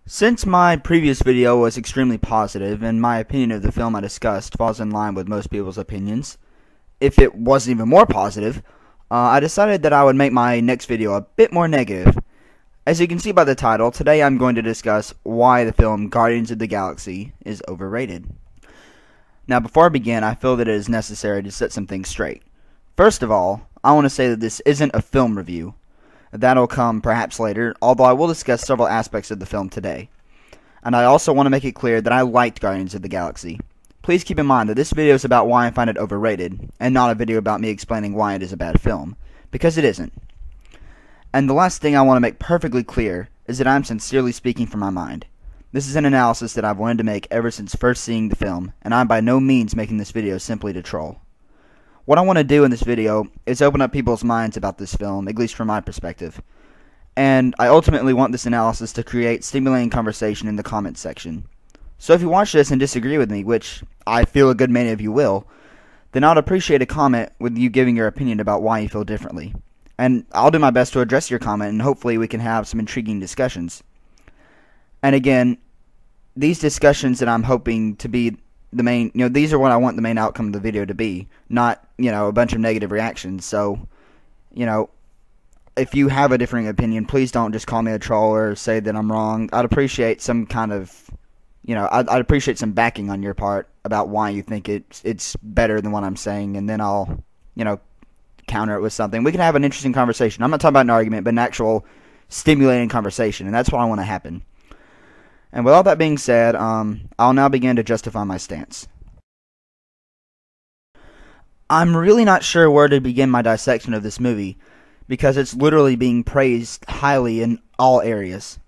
Since my previous video was extremely positive, and my opinion of the film I discussed falls in line with most people's opinions, if it wasn't even more positive, I decided that I would make my next video a bit more negative. As you can see by the title, today I'm going to discuss why the film Guardians of the Galaxy is overrated. Now before I begin, I feel that it is necessary to set some things straight. First of all, I want to say that this isn't a film review. That'll come perhaps later, although I will discuss several aspects of the film today. And I also want to make it clear that I liked Guardians of the Galaxy. Please keep in mind that this video is about why I find it overrated, and not a video about me explaining why it is a bad film, because it isn't. And the last thing I want to make perfectly clear is that I'm sincerely speaking from my mind. This is an analysis that I've wanted to make ever since first seeing the film, and I'm by no means making this video simply to troll. What I want to do in this video is open up people's minds about this film, at least from my perspective. And I ultimately want this analysis to create stimulating conversation in the comments section. So if you watch this and disagree with me, which I feel a good many of you will, then I'd appreciate a comment with you giving your opinion about why you feel differently. And I'll do my best to address your comment, and hopefully we can have some intriguing discussions. And again, these discussions that I'm hoping to be the main, these are what I want the main outcome of the video to be, not, a bunch of negative reactions. So, if you have a differing opinion, please don't just call me a troll or say that I'm wrong. I'd appreciate some kind of, I'd appreciate some backing on your part about why you think it's better than what I'm saying, and then I'll, counter it with something. We can have an interesting conversation. I'm not talking about an argument, but an actual stimulating conversation, and that's what I want to happen. And with all that being said, I'll now begin to justify my stance. I'm really not sure where to begin my dissection of this movie, because it's literally being praised highly in all areas.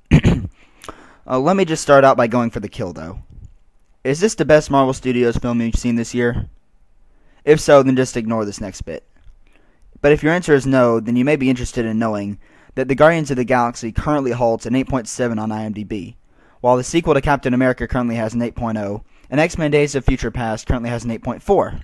Let me just start out by going for the kill, though. Is this the best Marvel Studios film you've seen this year? If so, then just ignore this next bit. But if your answer is no, then you may be interested in knowing that the Guardians of the Galaxy currently holds an 8.7 on IMDb, while the sequel to Captain America currently has an 8.0, and X-Men Days of Future Past currently has an 8.4.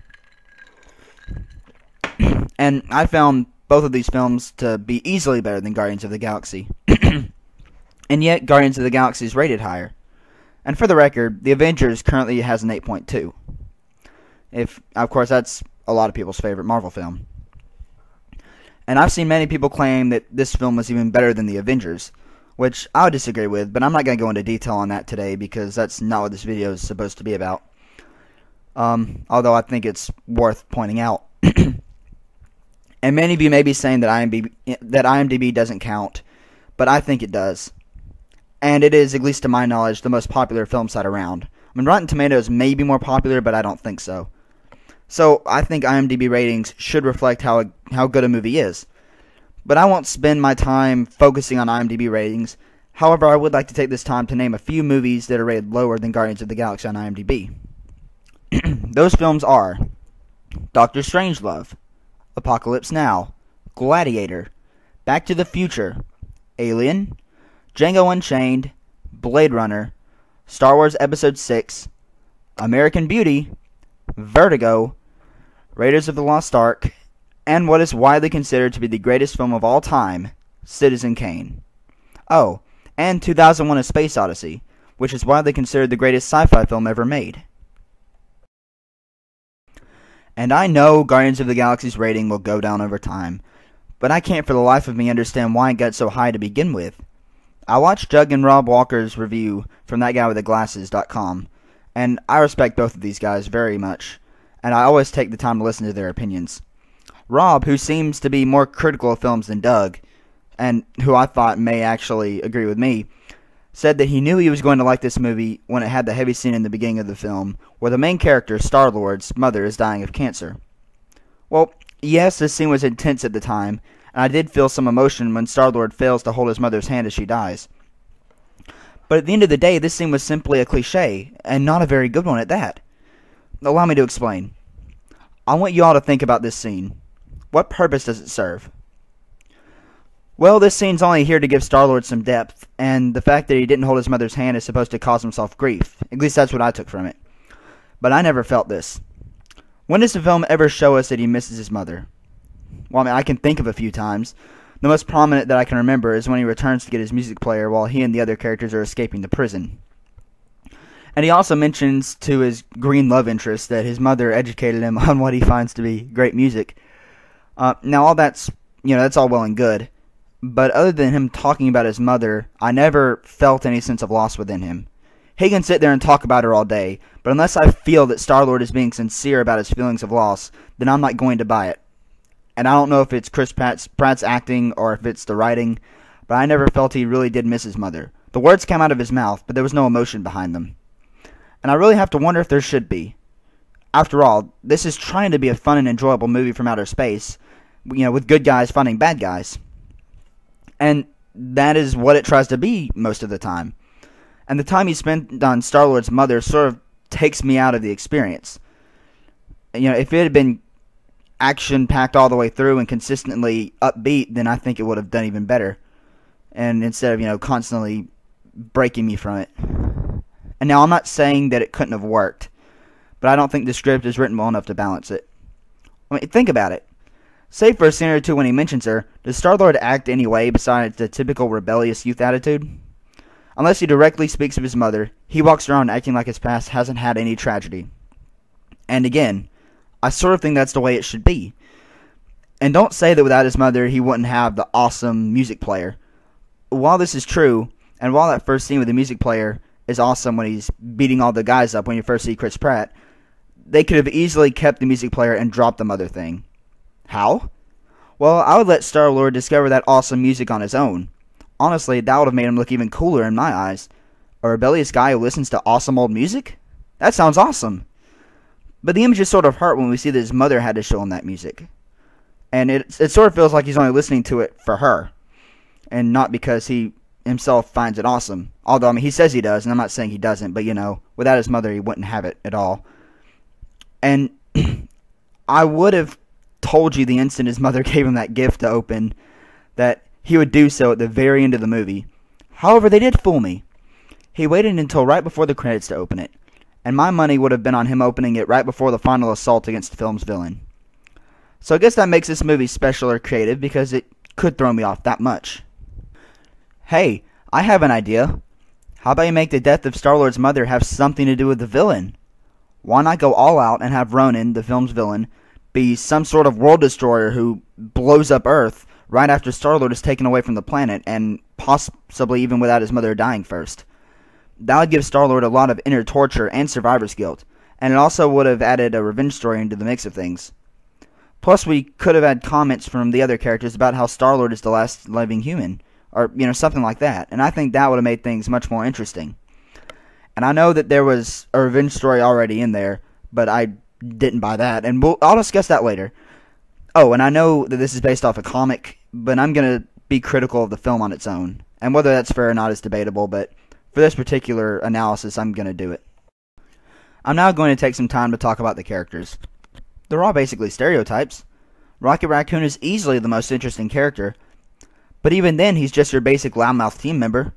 And I found both of these films to be easily better than Guardians of the Galaxy. And yet, Guardians of the Galaxy is rated higher. And for the record, The Avengers currently has an 8.2. Of course, that's a lot of people's favorite Marvel film. And I've seen many people claim that this film was even better than The Avengers, which I would disagree with, but I'm not going to go into detail on that today because that's not what this video is supposed to be about. Although I think it's worth pointing out. And many of you may be saying that IMDb doesn't count, but I think it does. And it is, at least to my knowledge, the most popular film site around. I mean, Rotten Tomatoes may be more popular, but I don't think so. So I think IMDb ratings should reflect how good a movie is. But I won't spend my time focusing on IMDb ratings. However, I would like to take this time to name a few movies that are rated lower than Guardians of the Galaxy on IMDb. Those films are Doctor Strangelove, Apocalypse Now, Gladiator, Back to the Future, Alien, Django Unchained, Blade Runner, Star Wars Episode 6, American Beauty, Vertigo, Raiders of the Lost Ark, and what is widely considered to be the greatest film of all time, Citizen Kane. Oh, and 2001: A Space Odyssey, which is widely considered the greatest sci-fi film ever made. And I know Guardians of the Galaxy's rating will go down over time, but I can't for the life of me understand why it got so high to begin with. I watched Doug and Rob Walker's review from thatguywiththeglasses.com, and I respect both of these guys very much, and I always take the time to listen to their opinions. Rob, who seems to be more critical of films than Doug, and who I thought may actually agree with me, said that he knew he was going to like this movie when it had the heavy scene in the beginning of the film, where the main character, Star-Lord's mother, is dying of cancer. Well, yes, this scene was intense at the time, and I did feel some emotion when Star-Lord fails to hold his mother's hand as she dies. But at the end of the day, this scene was simply a cliche, and not a very good one at that. Allow me to explain. I want you all to think about this scene. What purpose does it serve? Well, this scene's only here to give Star-Lord some depth, and the fact that he didn't hold his mother's hand is supposed to cause himself grief. At least that's what I took from it. But I never felt this. When does the film ever show us that he misses his mother? Well, I mean, I can think of a few times, The most prominent that I can remember is when he returns to get his music player while he and the other characters are escaping the prison. And he also mentions to his green love interest that his mother educated him on what he finds to be great music. Now all that's all well and good, but other than him talking about his mother, I never felt any sense of loss within him. He can sit there and talk about her all day, but unless I feel that Star-Lord is being sincere about his feelings of loss, then I'm not going to buy it. And I don't know if it's Chris Pratt's acting or if it's the writing, but I never felt he really did miss his mother. The words came out of his mouth, but there was no emotion behind them. And I really have to wonder if there should be. After all, this is trying to be a fun and enjoyable movie from outer space, with good guys fighting bad guys. And that is what it tries to be most of the time. And the time he spent on Star-Lord's mother sort of takes me out of the experience. If it had been action-packed all the way through and consistently upbeat, then I think it would have done even better. And instead of, constantly breaking me from it. And now I'm not saying that it couldn't have worked, but I don't think the script is written well enough to balance it. I mean, think about it. Say for a scene or two when he mentions her, does Star-Lord act any way besides the typical rebellious youth attitude? Unless he directly speaks of his mother, he walks around acting like his past hasn't had any tragedy. And again, I sort of think that's the way it should be. And don't say that without his mother he wouldn't have the awesome music player. While this is true, and while that first scene with the music player is awesome when he's beating all the guys up when you first see Chris Pratt, they could have easily kept the music player and dropped the mother thing. How? Well, I would let Star-Lord discover that awesome music on his own. Honestly, that would have made him look even cooler in my eyes. A rebellious guy who listens to awesome old music? That sounds awesome. But the images sort of hurt when we see that his mother had to show him that music. And it sort of feels like he's only listening to it for her, and not because he himself finds it awesome. Although, he says he does, and I'm not saying he doesn't, but without his mother he wouldn't have it at all. And I would have told you the instant his mother gave him that gift to open that he would do so at the very end of the movie. However, they did fool me. He waited until right before the credits to open it, and my money would have been on him opening it right before the final assault against the film's villain. So I guess that makes this movie special or creative because it could throw me off that much. Hey, I have an idea. How about you make the death of Star-Lord's mother have something to do with the villain? Why not go all out and have Ronan, the film's villain, be some sort of world destroyer who blows up Earth right after Star-Lord is taken away from the planet, and possibly even without his mother dying first? That would give Star-Lord a lot of inner torture and survivor's guilt, and it also would have added a revenge story into the mix of things. Plus, we could have had comments from the other characters about how Star-Lord is the last living human, or, something like that, and I think that would have made things much more interesting. And I know that there was a revenge story already in there, but I didn't buy that, and I'll discuss that later. Oh, and I know that this is based off a comic, but I'm going to be critical of the film on its own, and whether that's fair or not is debatable, but for this particular analysis, I'm going to do it. I'm now going to take some time to talk about the characters. They're all basically stereotypes. Rocket Raccoon is easily the most interesting character, but even then, he's just your basic loudmouth team member.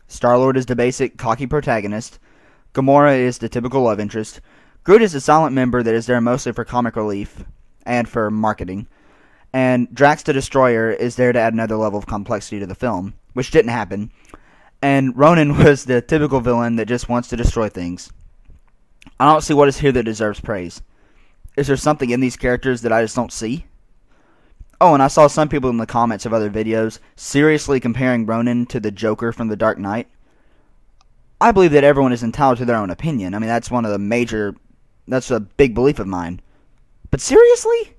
Star-Lord is the basic cocky protagonist. Gamora is the typical love interest. Groot is a silent member that is there mostly for comic relief and for marketing. And Drax the Destroyer is there to add another level of complexity to the film, which didn't happen. And Ronan was the typical villain that just wants to destroy things. I don't see what is here that deserves praise. Is there something in these characters that I just don't see? Oh, and I saw some people in the comments of other videos seriously comparing Ronan to the Joker from The Dark Knight. I believe that everyone is entitled to their own opinion. That's that's a big belief of mine. But seriously?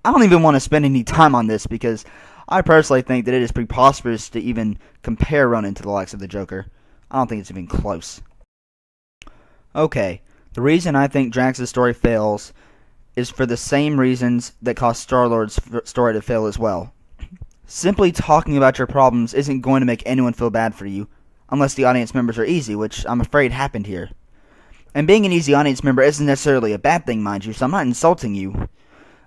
I don't even want to spend any time on this because I personally think that it is preposterous to even compare Ronan to the likes of the Joker. I don't think it's even close. Okay, the reason I think Drax's story fails is for the same reasons that caused Star-Lord's story to fail as well. Simply talking about your problems isn't going to make anyone feel bad for you, unless the audience members are easy, which I'm afraid happened here. And being an easy audience member isn't necessarily a bad thing, mind you, so I'm not insulting you.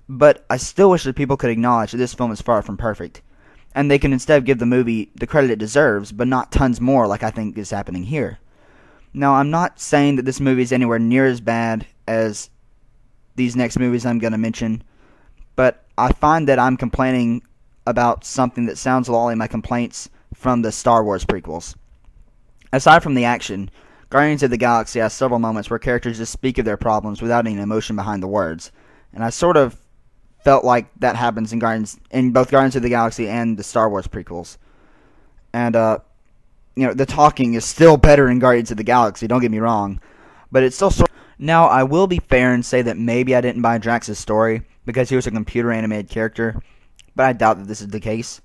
But I still wish that people could acknowledge that this film is far from perfect, and they can instead give the movie the credit it deserves, but not tons more like I think is happening here. Now, I'm not saying that this movie is anywhere near as bad as these next movies I'm going to mention, but I find that I'm complaining about something that sounds a lot like my complaints from the Star Wars prequels. Aside from the action, Guardians of the Galaxy has several moments where characters just speak of their problems without any emotion behind the words. And I sort of felt like that happens in both Guardians of the Galaxy and the Star Wars prequels. And the talking is still better in Guardians of the Galaxy, don't get me wrong, but it's still sort of... Now, I will be fair and say that maybe I didn't buy Drax's story because he was a computer animated character, but I doubt that this is the case.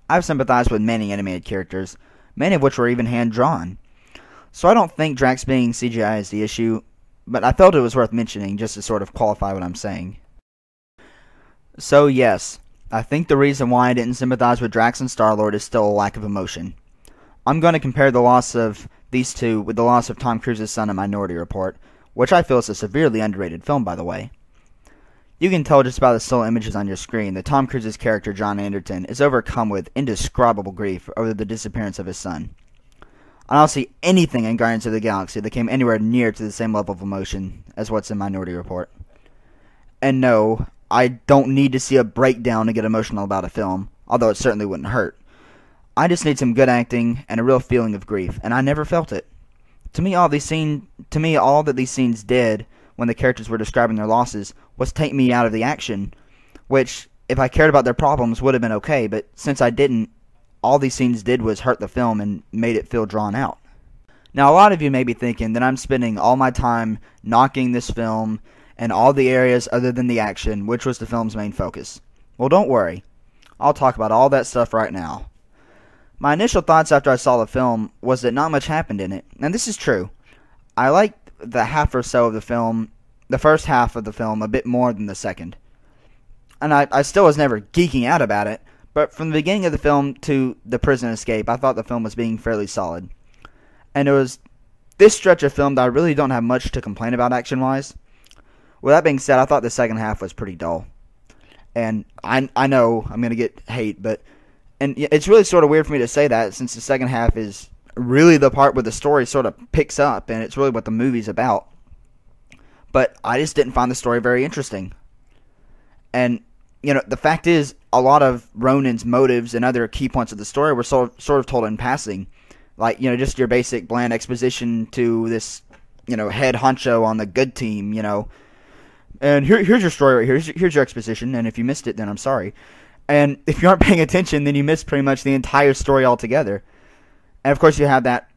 I've sympathized with many animated characters, many of which were even hand-drawn. So I don't think Drax being CGI is the issue, but I felt it was worth mentioning just to sort of qualify what I'm saying. So yes, I think the reason why I didn't sympathize with Drax and Star-Lord is still a lack of emotion. I'm going to compare the loss of these two with the loss of Tom Cruise's son in Minority Report, which I feel is a severely underrated film, by the way. You can tell just by the still images on your screen that Tom Cruise's character, John Anderton, is overcome with indescribable grief over the disappearance of his son. I don't see anything in Guardians of the Galaxy that came anywhere near to the same level of emotion as what's in Minority Report. And no, I don't need to see a breakdown to get emotional about a film, although it certainly wouldn't hurt. I just need some good acting and a real feeling of grief, and I never felt it. To me, all that these scenes did when the characters were describing their losses was take me out of the action, which, if I cared about their problems, would have been okay, but since I didn't, all these scenes did was hurt the film and made it feel drawn out. Now, a lot of you may be thinking that I'm spending all my time knocking this film and all the areas other than the action, which was the film's main focus. Well, don't worry. I'll talk about all that stuff right now. My initial thoughts after I saw the film was that not much happened in it, and this is true. I liked the half or so of the film, the first half of the film, a bit more than the second. And I still was never geeking out about it, but from the beginning of the film to the prison escape, I thought the film was being fairly solid. And it was this stretch of film that I really don't have much to complain about action-wise. With that being said, I thought the second half was pretty dull. And I know I'm going to get hate, but... And it's really sort of weird for me to say that, since the second half is really the part where the story sort of picks up, and it's really what the movie's about. But I just didn't find the story very interesting. And, the fact is, a lot of Ronan's motives and other key points of the story were sort of told in passing. Like, just your basic bland exposition to this, head honcho on the good team, And here's your story right here. Here's your exposition, and if you missed it, then I'm sorry. And if you aren't paying attention, then you miss pretty much the entire story altogether. And of course you have that,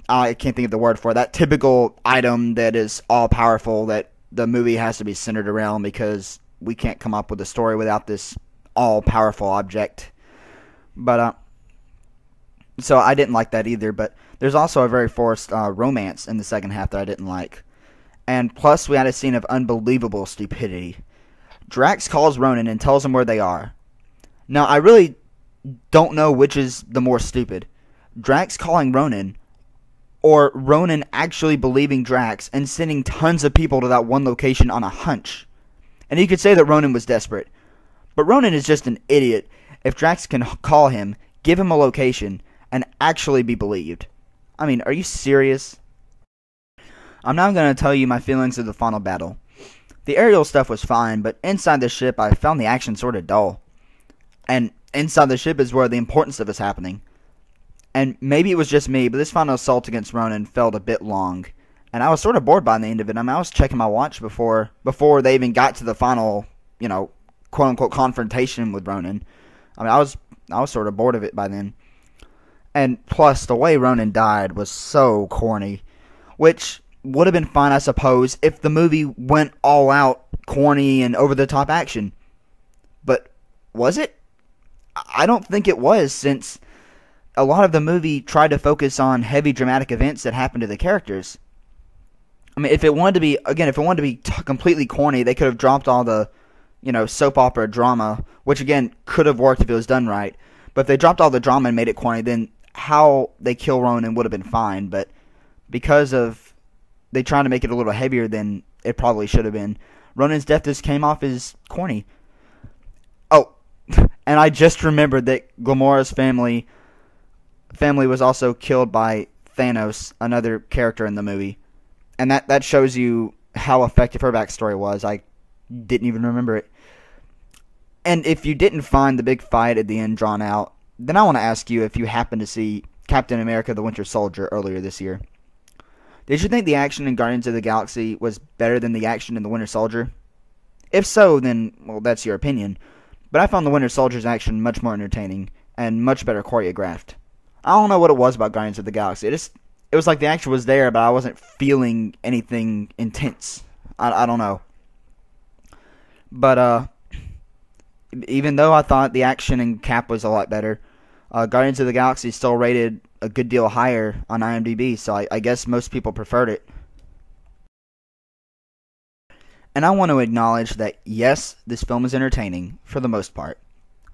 I can't think of the word for it, that typical item that is all-powerful that the movie has to be centered around because we can't come up with a story without this all-powerful object. But, so I didn't like that either, but there's also a very forced romance in the second half that I didn't like. And plus we had a scene of unbelievable stupidity. Drax calls Ronan and tells him where they are. Now, I really don't know which is the more stupid. Drax calling Ronan, or Ronan actually believing Drax and sending tons of people to that one location on a hunch. And you could say that Ronan was desperate. But Ronan is just an idiot if Drax can call him, give him a location, and actually be believed. I mean, are you serious? I'm now going to tell you my feelings of the final battle. The aerial stuff was fine, but inside the ship I found the action sort of dull. And inside the ship is where the importance of it's happening. And maybe it was just me, but this final assault against Ronan felt a bit long. And I was sort of bored by the end of it. I mean, I was checking my watch before they even got to the final, quote-unquote confrontation with Ronan. I mean, I was sort of bored of it by then. And plus, the way Ronan died was so corny. Which would have been fine, I suppose, if the movie went all out corny and over-the-top action. But was it? I don't think it was, since a lot of the movie tried to focus on heavy dramatic events that happened to the characters. I mean, if it wanted to be completely corny, they could have dropped all the, soap opera drama, which again could have worked if it was done right. But if they dropped all the drama and made it corny, then how they kill Ronan would have been fine. But because of they tried to make it a little heavier than it probably should have been, Ronan's death just came off as corny. Oh, and I just remembered that Gamora's family was also killed by Thanos, another character in the movie. And that shows you how effective her backstory was. I didn't even remember it. And if you didn't find the big fight at the end drawn out, then I want to ask you if you happened to see Captain America the Winter Soldier earlier this year. Did you think the action in Guardians of the Galaxy was better than the action in the Winter Soldier? If so, then, well, that's your opinion. But I found the Winter Soldier's action much more entertaining and much better choreographed. I don't know what it was about Guardians of the Galaxy. It was like the action was there, but I wasn't feeling anything intense. I don't know. But, even though I thought the action in Cap was a lot better, Guardians of the Galaxy still rated a good deal higher on IMDb, so I guess most people preferred it. And I want to acknowledge that, yes, this film is entertaining, for the most part.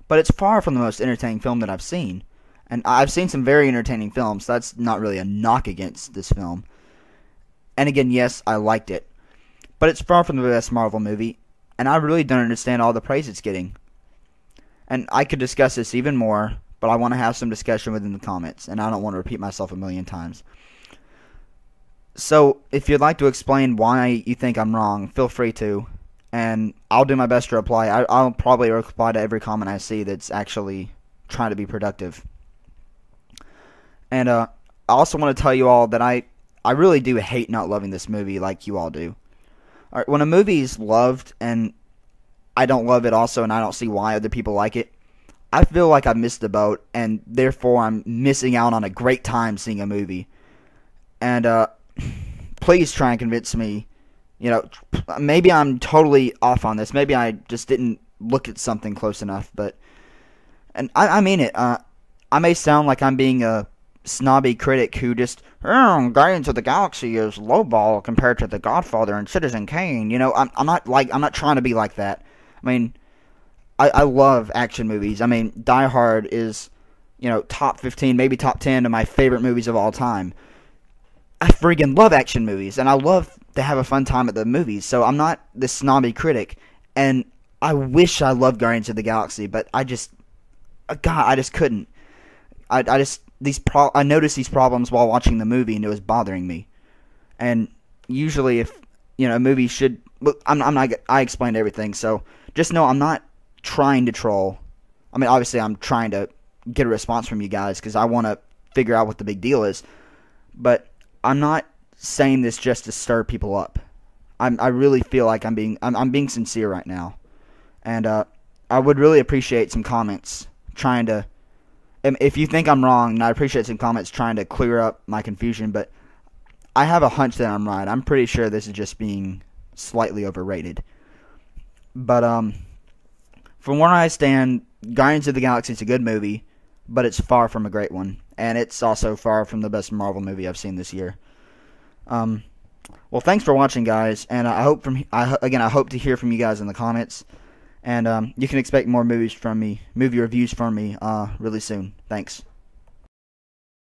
But it's far from the most entertaining film that I've seen. And I've seen some very entertaining films, so that's not really a knock against this film. And again, yes, I liked it. But it's far from the best Marvel movie, and I really don't understand all the praise it's getting. And I could discuss this even more, but I want to have some discussion within the comments, and I don't want to repeat myself a million times. So, if you'd like to explain why you think I'm wrong, feel free to, and I'll do my best to reply. I'll probably reply to every comment I see that's actually trying to be productive. And I also want to tell you all that I really do hate not loving this movie like you all do. Alright, when a movie's loved and I don't love it also, and I don't see why other people like it, I feel like I missed the boat, and therefore I'm missing out on a great time seeing a movie. And please try and convince me, maybe I'm totally off on this. Maybe I just didn't look at something close enough, but, and I mean it. I may sound like I'm being a snobby critic who just, Guardians of the Galaxy is lowball compared to The Godfather and Citizen Kane. I'm not trying to be like that. I mean, I love action movies. I mean, Die Hard is, top 15, maybe top 10 of my favorite movies of all time. I freaking love action movies, and I love to have a fun time at the movies, so I'm not this snobby critic, and I wish I loved Guardians of the Galaxy, but I just couldn't. I noticed these problems while watching the movie, and it was bothering me. And usually if, a movie should, look, I explained everything, so just know I'm not trying to troll. I mean, obviously I'm trying to get a response from you guys, because I want to figure out what the big deal is, but I'm not saying this just to stir people up. I really feel like I'm being sincere right now, and I would really appreciate some comments trying to. If you think I'm wrong, and I appreciate some comments trying to clear up my confusion, but I have a hunch that I'm right. I'm pretty sure this is just being slightly overrated. But from where I stand, Guardians of the Galaxy is a good movie, but it's far from a great one. And it's also far from the best Marvel movie I've seen this year. Well, thanks for watching, guys, and I hope to hear from you guys in the comments. And you can expect more movie reviews from me really soon. Thanks.